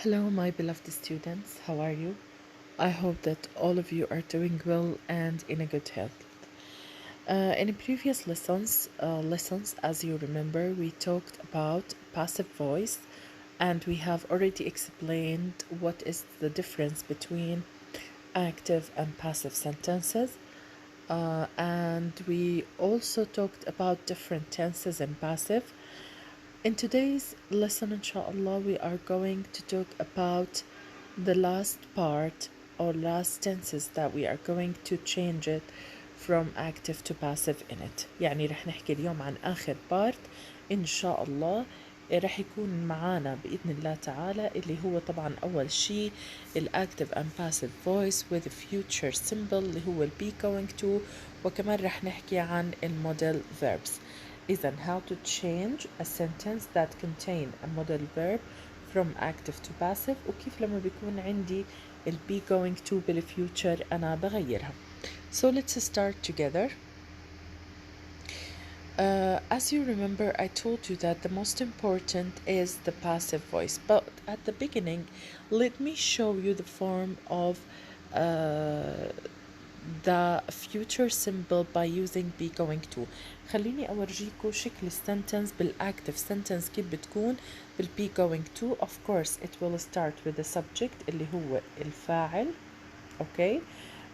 Hello, my beloved students. How are you? I hope that all of you are doing well and in a good health. In previous lessons, as you remember, we talked about passive voice, and we have already explained what is the difference between active and passive sentences. And we also talked about different tenses in passive. In today's lesson, inshallah, we are going to talk about the last part or last tenses that we are going to change it from active to passive in it. يعني رح نحكي اليوم عن آخر part إن شاء الله. رح يكون معانا بإذن الله تعالى اللي هو طبعا أول شيء الactive and passive voice with future symbol اللي هو be going to، وكمان رح نحكي عن المودel verbs. إذن how to change a sentence that contain a modal verb from active to passive، وكيف لما بيكون عندي ال be going to بالfuture أنا بغيرها. So let's start together. As you remember, I told you that the most important is the passive voice, but at the beginning, let me show you the form of the future symbol by using be going to. خليني أورجيكم شكل السنتنس بالactive sentence كيف بتكون بالbe going to. Of course it will start with the subject اللي هو الفاعل، okay.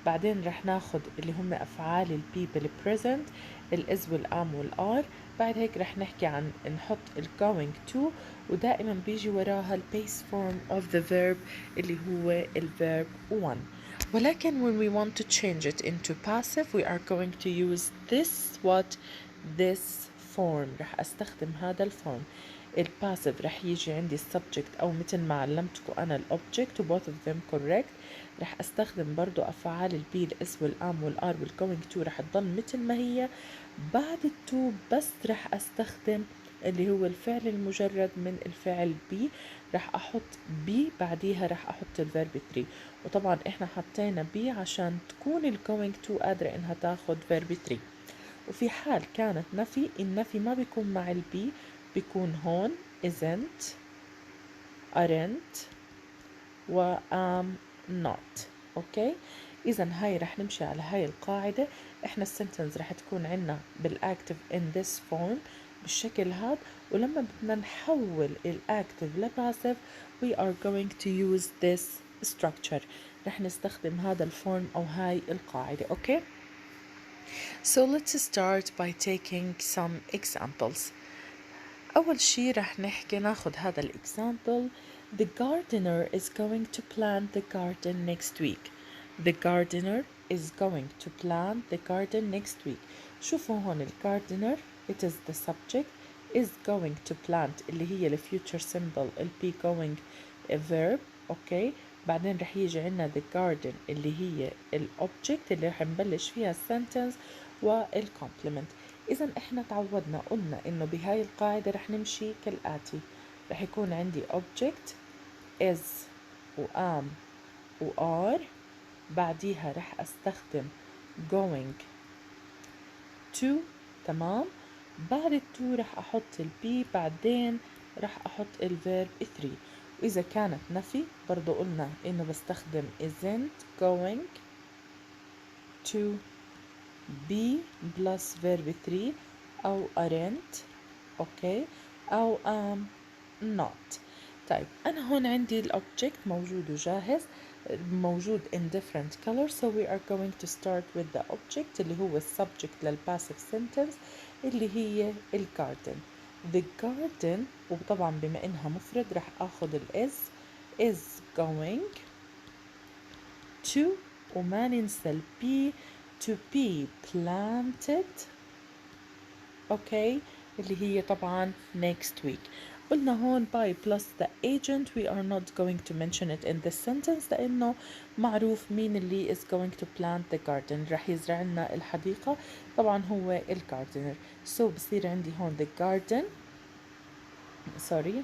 بعدين رح ناخد اللي هم أفعال البي بالpresent الإز والآم والآر. بعد هيك رح نحكي عن نحط going to، ودائما بيجي وراها base form of the verb اللي هو الverb one. ولكن when we want to change it into passive we are going to use this form. رح أستخدم هذا الفورم. الباسيف رح يجي عندي subject أو مثل ما علمتكم أنا الobject و both of them correct. رح أستخدم برضو أفعال البي الإس والآم والآر والgoing to رح تضل مثل ما هي. بعد التو بس رح أستخدم اللي هو الفعل المجرد من الفعل بي، رح أحط بي بعديها رح أحط الفيرب 3. وطبعا إحنا حطينا بي عشان تكون الgoing to قادرة إنها تاخد فيرب 3. وفي حال كانت نفي، النفي ما بيكون مع البي، بيكون هون isn't aren't و not. اوكي، اذا هاي رح نمشي على هاي القاعدة. احنا السنتنس رح تكون عنا بالاكتف in this form بالشكل هاد، ولما بدنا نحول الاكتف لباسيف we are going to use this structure. رح نستخدم هذا الفورم او هاي القاعدة. اوكي، so let's start by taking some examples. أول شي رح نحكي ناخد هذا الإكزامبل. The gardener is going to plant the garden next week. The gardener is going to plant the garden next week. شوفوا هون ال gardener it is the subject is going to plant اللي هي ال future symbol ال be going a verb. okay. بعدين رح يجي عنا the garden اللي هي ال object اللي رح نبلش فيها السنتنس وال complement. إذا إحنا تعودنا قلنا إنه بهاي القاعدة رح نمشي كالآتي. رح يكون عندي object is و am و are، بعديها رح أستخدم going to. تمام، بعد التو رح أحط البي، بعدين رح أحط الفيرب 3. وإذا كانت نفي برضو قلنا إنه بستخدم isn't going to be plus verb 3 أو aren't أوكي أو not. طيب أنا هون عندي الأوبجكت موجود وجاهز، موجود in different colors. so we are going to start with the object اللي هو subject للpassive sentence اللي هي garden. the garden، وطبعا بما إنها مفرد رح أخذ is going to، وما ننسى be to be planted. okay، اللي هي طبعا next week. قلنا هون by plus the agent we are not going to mention it in this sentence لأنه معروف مين اللي is going to plant the garden، رح يزرع لنا الحديقة طبعا هو gardener. so بصير عندي هون the garden sorry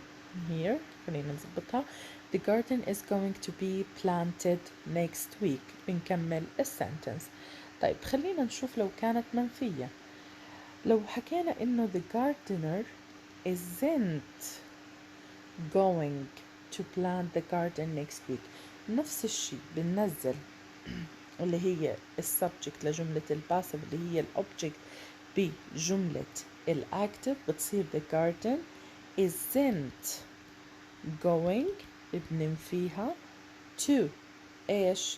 here خلينا نظبطها. the garden is going to be planted next week. بنكمل السنتنس. طيب خلينا نشوف لو كانت منفية. لو حكينا إنه the gardener isn't going to plant the garden next week. نفس الشي بننزل اللي هي السبجكت لجملة الباسف اللي هي الأوبجكت بجملة الأكتف، بتصير the garden isn't going بننفيها to إيش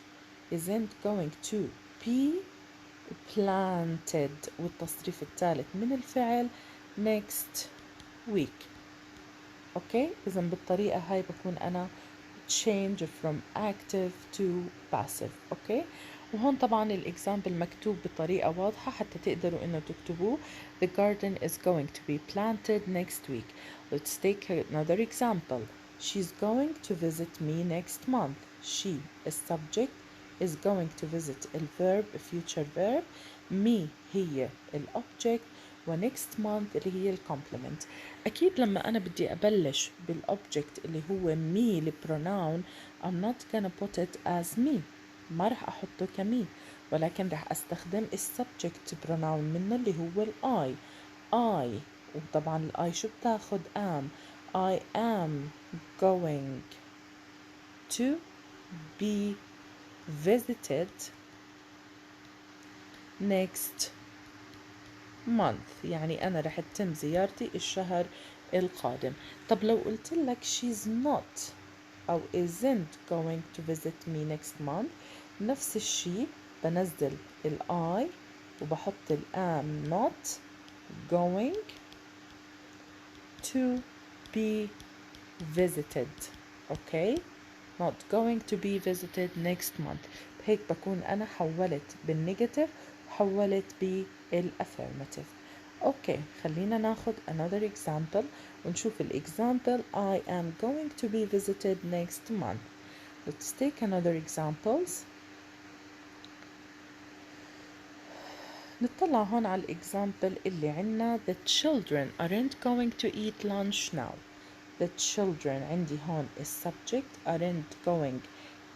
isn't going to be planted والتصريف الثالث من الفعل next week. اوكي إذا بالطريقة هاي بكون أنا change from active to passive. اوكي وهون طبعا الإكزامبل مكتوب بطريقة واضحة حتى تقدروا إنه تكتبوه. The garden is going to be planted next week. Let's take another example. She's going to visit me next month. She is subject, is going to visit الverb future verb. me هي الobject و next month اللي هي الcomplement. أكيد لما أنا بدي أبلش بالobject اللي هو me البروناون I'm not gonna put it as me، ما رح أحطه كمي، ولكن رح أستخدم السبجكت بروناون منه اللي هو الI. I وطبعا الI شو بتاخد am. I am going to be visited next month، يعني أنا رح تتم زيارتي الشهر القادم. طب لو قلت لك she's not أو isn't going to visit me next month، نفس الشي بنزل I وبحط am not going to be visited. okay not going to be visited next month. بهيك بكون أنا حولت بالنيجاتيف وحولت بالأفيرماتيف. اوكي خلينا ناخد another example ونشوف الexample I am going to be visited next month. Let's take another examples. نطلع هون على الإكزامبل اللي عنا the children aren't going to eat lunch now. the children عندي هون subject aren't going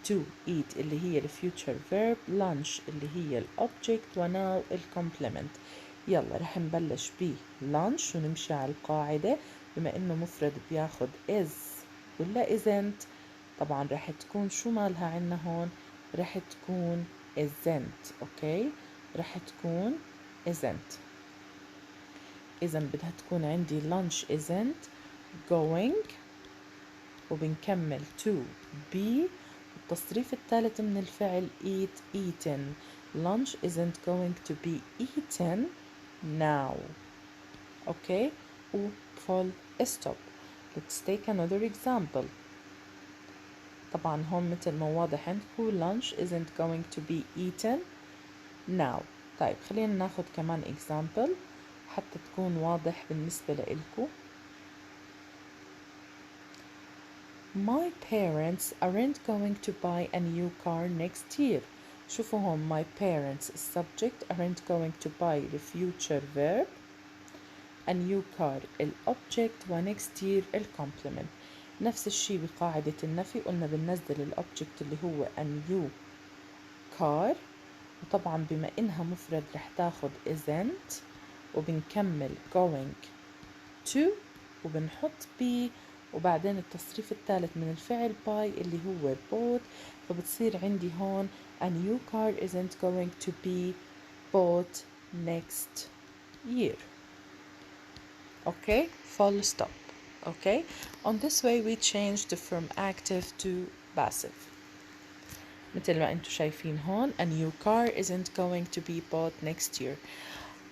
to eat اللي هي future verb lunch اللي هي object و now complement. يلا رح نبلش ب lunch ونمشي على القاعدة بما إنه مفرد بياخد is ولا isn't. طبعا رح تكون شو مالها عنا هون رح تكون isn't. اوكي رح تكون isn't. إذا بدها تكون عندي lunch isn't going وبنكمل to be التصريف الثالث من الفعل eat eaten. lunch isn't going to be eaten now. okay و full stop. let's take another example. طبعا هون مثل ما واضح عندكم lunch isn't going to be eaten now. طيب خلينا ناخد كمان example حتى تكون واضح بالنسبة لإلكم. My parents aren't going to buy a new car next year. شوفوا هون my parents subject aren't going to buy the future verb a new car object و next year complement. نفس الشي بقاعدة النفي قلنا بننزل الأوبجكت اللي هو a new car وطبعا بما إنها مفرد رح تاخد isn't وبنكمل going to وبنحط be وبعدين التصريف الثالث من الفعل by اللي هو bought. فبتصير عندي هون a new car isn't going to be bought next year. okay full stop. okay on this way we changed from active to passive مثل ما انتم شايفين هون a new car isn't going to be bought next year.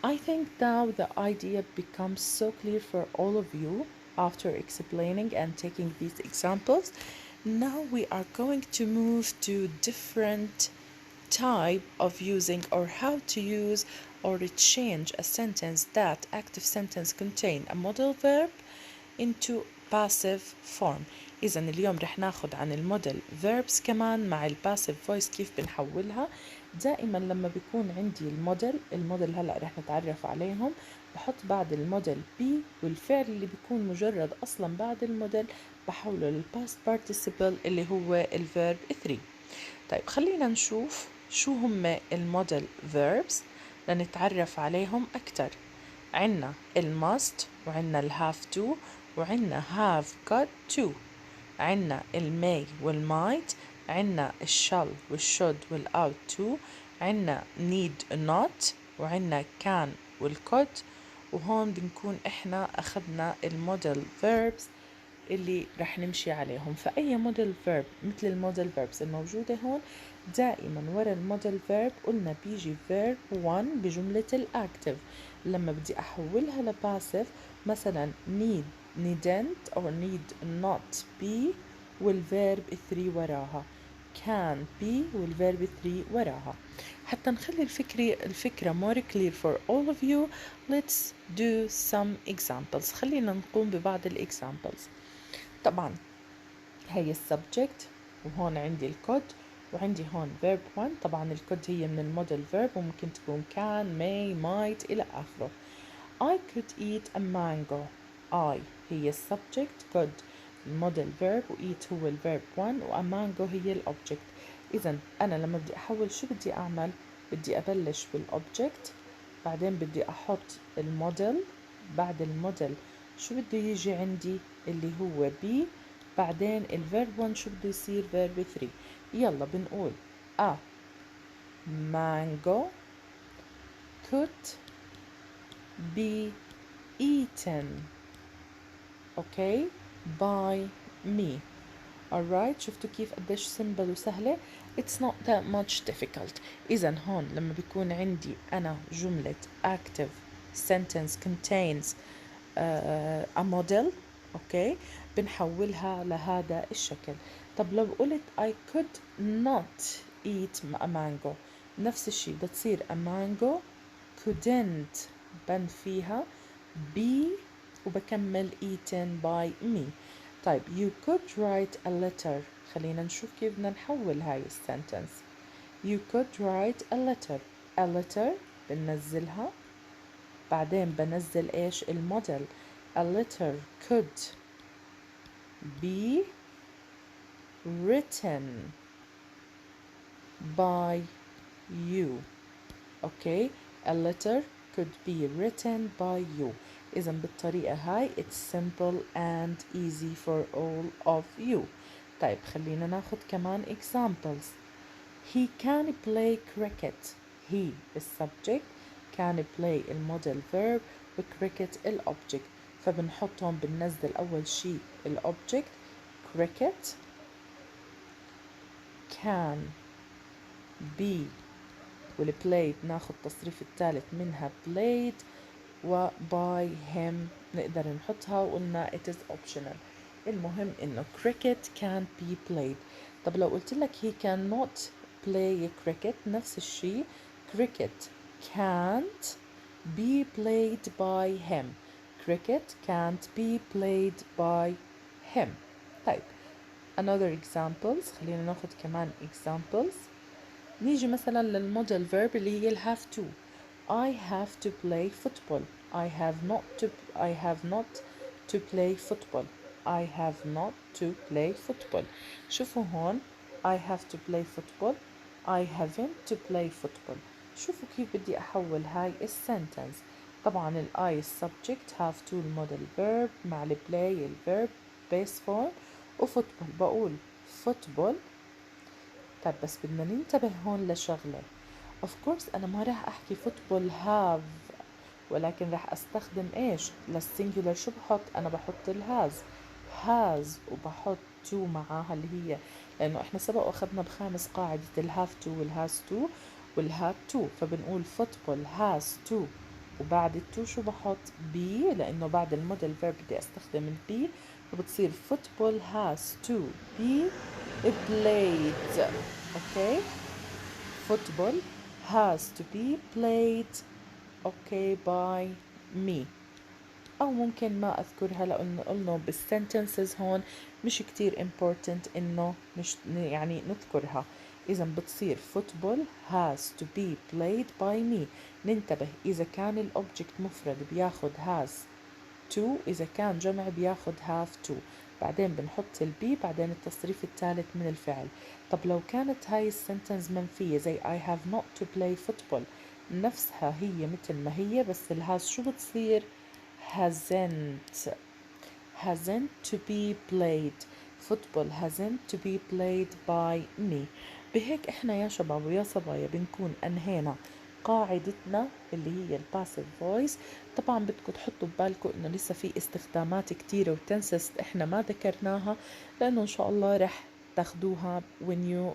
I think now the idea becomes so clear for all of you after explaining and taking these examples. Now we are going to move to different type of using or how to use or change a sentence that active sentence contain a modal verb into passive form. إذا اليوم رح ناخد عن الموديل verbs كمان مع الباسيف voice كيف بنحولها. دائما لما بيكون عندي الموديل هلأ رح نتعرف عليهم بحط بعد الموديل be والفعل اللي بيكون مجرد أصلا بعد الموديل بحوله للباست participle اللي هو الفيرب 3. طيب خلينا نشوف شو هم الموديل verbs لنتعرف عليهم أكتر. عنا الماست وعنا الهاف تو وعنا have got to. عنا الماي والمايت، عنا الشل والشود والأوت تو، عنا need not، وعنا كان والكود. وهون بنكون احنا اخذنا الموديل verbs اللي رح نمشي عليهم. فأي موديل فيرب مثل الموديل فيربس الموجودة هون دائما ورا الموديل فيرب قلنا بيجي فيرب 1 بجملة الأكتف. لما بدي أحولها لباسف مثلا need needn't أو need not be والفيرب 3 وراها، can be والفيرب 3 وراها. حتى نخلي الفكرة more clear for all of you, let's do some examples. خلينا نقوم ببعض الإكزامبلز. طبعا هي السبجكت، وهون عندي الكود، وعندي هون verb 1. طبعا الكود هي من الموديل verb وممكن تكون can may might إلى آخره. I could eat a mango. I هي السبجكت، could الموديل verb، و eat هو الverb 1، و a mango هي الأوبجكت. إذا أنا لما بدي أحول شو بدي أعمل؟ بدي أبلش بالأوبجكت، بعدين بدي أحط الموديل، بعد الموديل شو بده يجي عندي اللي هو be، بعدين الفيرب 1 شو بده يصير verb 3. يلا بنقول a mango could be eaten okay by me. alright شفتوا كيف قديش سمبل وسهلة؟ it's not that much difficult. إذا هون لما بيكون عندي أنا جملة active sentence contains a model okay بنحولها لهذا الشكل. طب لو قلت I could not eat a mango، نفس الشي بتصير a mango couldn't بن فيها be وبكمل eaten by me. طيب you could write a letter، خلينا نشوف كيف بدنا نحول هاي السنتنس. you could write a letter. a letter بننزلها، بعدين بنزل ايش؟ الموديل. a letter could be written by you okay a letter could be written by you. إذا بالطريقة هاي it's simple and easy for all of you. طيب خلينا ناخد كمان examples. he can play cricket. he السبجكت، can play الموديل verb، وcricket الأوبجكت. فبنحطهم بننزل أول شي الأوبجكت cricket can be، والبلاي ناخد تصريف الثالث منها played، و by him نقدر نحطها وقلنا it is optional. المهم إنه cricket can be played. طب لو قلت لك he cannot play cricket نفس الشي cricket can't be played by him. cricket can't be played by him. طيب another examples، خلينا ناخد كمان examples. نيجي مثلا للموديل verb اللي هي have to. I have to play football. I have not to play football. I have not to play football. شوفوا هون I have to play football، I haven't to play football. شوفوا كيف بدي أحول هاي السنتنس. طبعا ال I subject have to الموديل verb مع ال play الverb base form، وفوتبول بقول football. طيب بس بدنا ننتبه هون لشغلة. of course أنا ما راح أحكي football have، ولكن راح أستخدم إيش للسنجولار؟ شو بحط؟ أنا بحط الهاز has وبحط to معاها اللي هي، لأنه إحنا سبق أخذنا بخامس قاعدة الهاف to والهاز to والهاد to. فبنقول football has to، وبعد التو شو بحط؟ be، لأنه بعد الموديل verb بدي أستخدم البي، فبتصير football has to be played okay football has to be played okay by me. أو ممكن ما أذكرها لأنه قلنا بالsentences هون مش كتير important إنه يعني نذكرها. إذا بتصير football has to be played by me. ننتبه إذا كان الأوبجكت مفرد بياخد has to، إذا كان جمع بياخد have to، بعدين بنحط البي بعدين التصريف الثالث من الفعل. طب لو كانت هاي السنتنس منفية زي I have not to play football، نفسها هي مثل ما هي بس الهاز شو بتصير؟ hasn't to be played. football hasn't to be played by me. بهيك احنا يا شباب ويا صبايا بنكون انهينا قاعدتنا اللي هي الباسيف فويس. طبعا بدكم تحطوا ببالكم انه لسه في استخدامات كتيرة وتنسس احنا ما ذكرناها، لانه ان شاء الله رح تاخدوها when you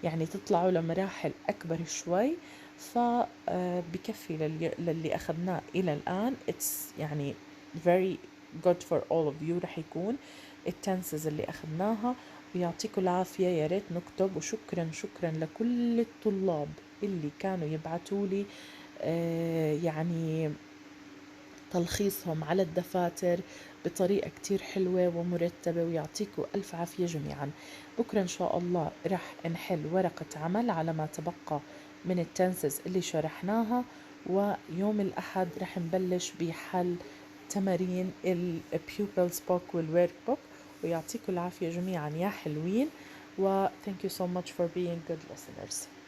يعني تطلعوا لمراحل اكبر شوي. فبكفي للي اخذناه الى الان. it's يعني very good for all of you رح يكون التنسز اللي اخذناها. ويعطيكم العافية، يا ريت نكتب. وشكرا شكرا لكل الطلاب اللي كانوا يبعتوا لي يعني تلخيصهم على الدفاتر بطريقة كتير حلوة ومرتبة، ويعطيكم ألف عافية جميعا. بكرة إن شاء الله رح نحل ورقة عمل على ما تبقى من التنسز اللي شرحناها، ويوم الأحد رح نبلش بحل تمارين البيوبلز بوك والورك بوك. ويعطيكم العافية جميعا يا حلوين، و thank you so much for being good listeners.